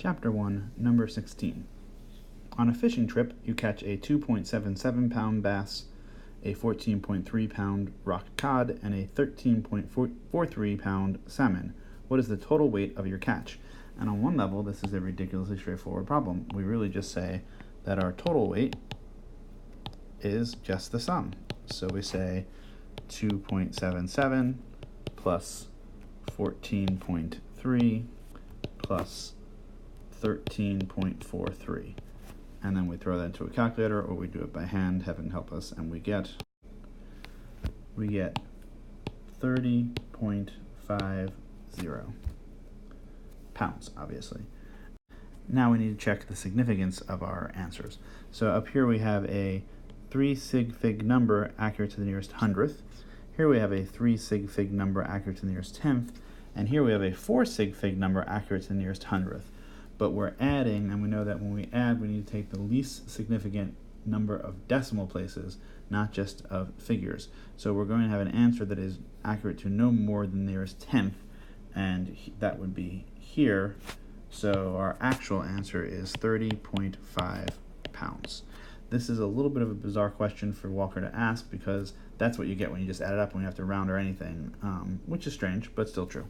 Chapter 1, Number 16. On a fishing trip, you catch a 2.77 pound bass, a 14.3 pound rock cod, and a 13.43 pound salmon. What is the total weight of your catch? And on one level, this is a ridiculously straightforward problem. We really just say that our total weight is just the sum. So we say 2.77 plus 14.3 plus 13.43. And then we throw that into a calculator, or we do it by hand, heaven help us, and we get 30.50 pounds, obviously. Now we need to check the significance of our answers. So up here we have a 3 sig fig number accurate to the nearest hundredth. Here we have a 3 sig fig number accurate to the nearest tenth. And here we have a 4 sig fig number accurate to the nearest hundredth. But we're adding, and we know that when we add, we need to take the least significant number of decimal places, not just of figures. So we're going to have an answer that is accurate to no more than the nearest tenth, and that would be here. So our actual answer is 30.5 pounds. This is a little bit of a bizarre question for Walker to ask, because that's what you get when you just add it up when you have to round or anything, which is strange, but still true.